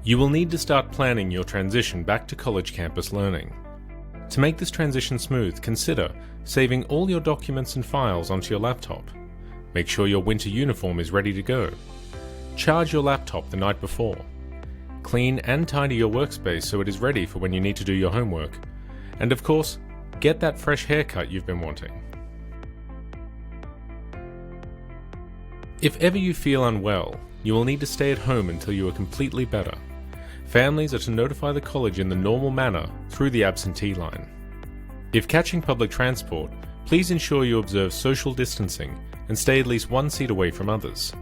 You will need to start planning your transition back to college campus learning. To make this transition smooth, consider saving all your documents and files onto your laptop. Make sure your winter uniform is ready to go. Charge your laptop the night before. Clean and tidy your workspace so it is ready for when you need to do your homework. And of course, get that fresh haircut you've been wanting. If ever you feel unwell, you will need to stay at home until you are completely better. Families are to notify the college in the normal manner through the absentee line. If catching public transport, please ensure you observe social distancing and stay at least 1 seat away from others.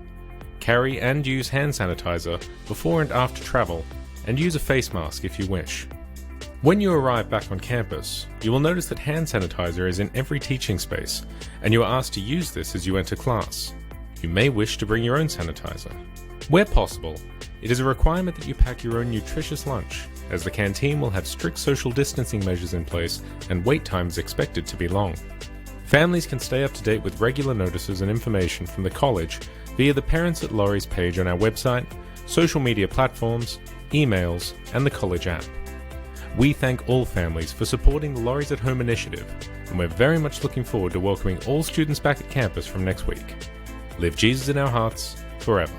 Carry and use hand sanitizer before and after travel, and use a face mask if you wish. When you arrive back on campus, you will notice that hand sanitizer is in every teaching space, and you are asked to use this as you enter class. You may wish to bring your own sanitizer. Where possible, it is a requirement that you pack your own nutritious lunch, as the canteen will have strict social distancing measures in place and wait times expected to be long. Families can stay up to date with regular notices and information from the college via the Parents at Laurie's page on our website, social media platforms, emails, and the college app. We thank all families for supporting the Laurie's at Home initiative, and we're very much looking forward to welcoming all students back at campus from next week. Live Jesus in our hearts forever.